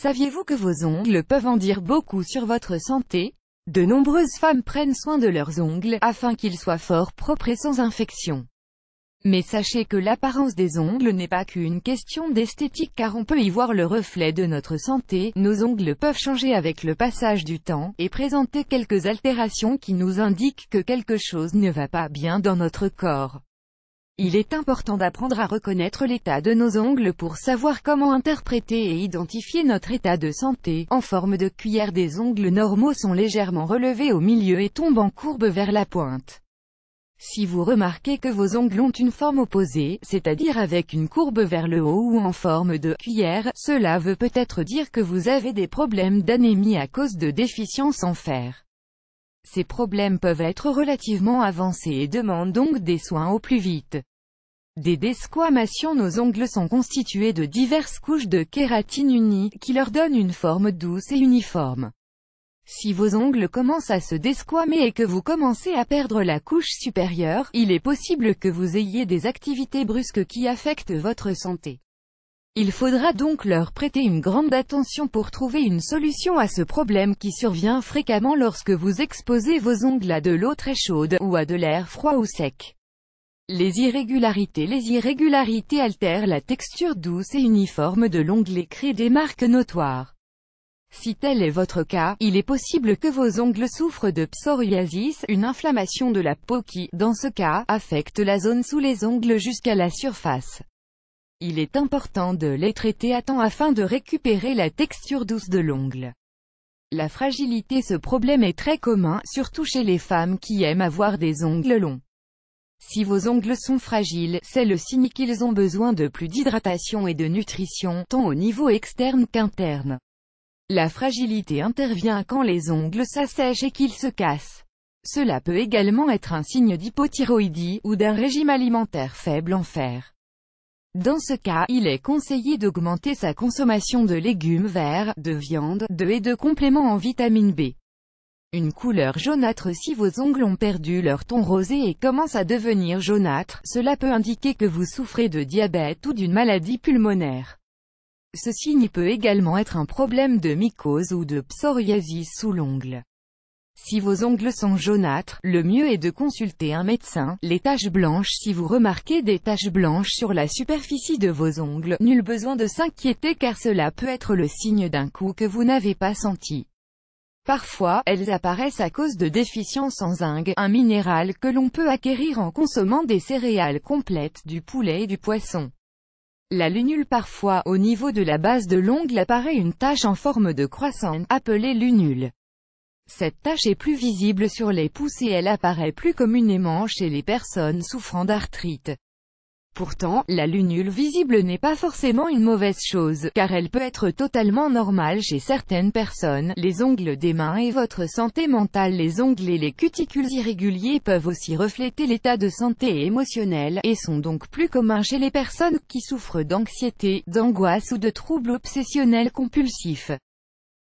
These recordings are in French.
Saviez-vous que vos ongles peuvent en dire beaucoup sur votre santé? De nombreuses femmes prennent soin de leurs ongles, afin qu'ils soient fort propres et sans infection. Mais sachez que l'apparence des ongles n'est pas qu'une question d'esthétique car on peut y voir le reflet de notre santé. Nos ongles peuvent changer avec le passage du temps, et présenter quelques altérations qui nous indiquent que quelque chose ne va pas bien dans notre corps. Il est important d'apprendre à reconnaître l'état de nos ongles pour savoir comment interpréter et identifier notre état de santé. En forme de cuillère, des ongles normaux sont légèrement relevés au milieu et tombent en courbe vers la pointe. Si vous remarquez que vos ongles ont une forme opposée, c'est-à-dire avec une courbe vers le haut ou en forme de cuillère, cela veut peut-être dire que vous avez des problèmes d'anémie à cause de déficience en fer. Ces problèmes peuvent être relativement avancés et demandent donc des soins au plus vite. Des desquamations. Nos ongles sont constitués de diverses couches de kératine unies, qui leur donnent une forme douce et uniforme. Si vos ongles commencent à se desquamer et que vous commencez à perdre la couche supérieure, il est possible que vous ayez des activités brusques qui affectent votre santé. Il faudra donc leur prêter une grande attention pour trouver une solution à ce problème qui survient fréquemment lorsque vous exposez vos ongles à de l'eau très chaude, ou à de l'air froid ou sec. Les irrégularités altèrent la texture douce et uniforme de l'ongle et créent des marques notoires. Si tel est votre cas, il est possible que vos ongles souffrent de psoriasis, une inflammation de la peau qui, dans ce cas, affecte la zone sous les ongles jusqu'à la surface. Il est important de les traiter à temps afin de récupérer la texture douce de l'ongle. La fragilité. Ce problème est très commun, surtout chez les femmes qui aiment avoir des ongles longs. Si vos ongles sont fragiles, c'est le signe qu'ils ont besoin de plus d'hydratation et de nutrition, tant au niveau externe qu'interne. La fragilité intervient quand les ongles s'assèchent et qu'ils se cassent. Cela peut également être un signe d'hypothyroïdie, ou d'un régime alimentaire faible en fer. Dans ce cas, il est conseillé d'augmenter sa consommation de légumes verts, de viande, et de compléments en vitamine B. Une couleur jaunâtre. Si vos ongles ont perdu leur ton rosé et commencent à devenir jaunâtres, cela peut indiquer que vous souffrez de diabète ou d'une maladie pulmonaire. Ce signe peut également être un problème de mycose ou de psoriasis sous l'ongle. Si vos ongles sont jaunâtres, le mieux est de consulter un médecin. Les taches blanches. Si vous remarquez des taches blanches sur la superficie de vos ongles, nul besoin de s'inquiéter car cela peut être le signe d'un coup que vous n'avez pas senti. Parfois, elles apparaissent à cause de déficience en zinc, un minéral que l'on peut acquérir en consommant des céréales complètes, du poulet et du poisson. La lunule. Parfois, au niveau de la base de l'ongle apparaît une tache en forme de croissant, appelée lunule. Cette tache est plus visible sur les pouces et elle apparaît plus communément chez les personnes souffrant d'arthrite. Pourtant, la lunule visible n'est pas forcément une mauvaise chose, car elle peut être totalement normale chez certaines personnes. Les ongles des mains et votre santé mentale. Les ongles et les cuticules irréguliers peuvent aussi refléter l'état de santé émotionnelle, et sont donc plus communs chez les personnes qui souffrent d'anxiété, d'angoisse ou de troubles obsessionnels compulsifs.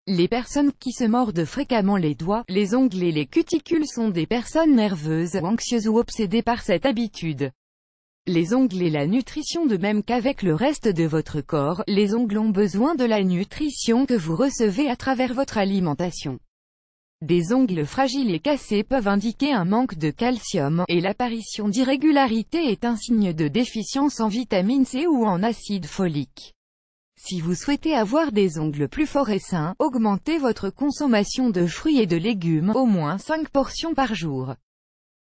Les personnes qui se mordent fréquemment les doigts, les ongles et les cuticules sont des personnes nerveuses, anxieuses ou obsédées par cette habitude. Les ongles et la nutrition. De même qu'avec le reste de votre corps, les ongles ont besoin de la nutrition que vous recevez à travers votre alimentation. Des ongles fragiles et cassés peuvent indiquer un manque de calcium, et l'apparition d'irrégularités est un signe de déficience en vitamine C ou en acide folique. Si vous souhaitez avoir des ongles plus forts et sains, augmentez votre consommation de fruits et de légumes, au moins 5 portions par jour.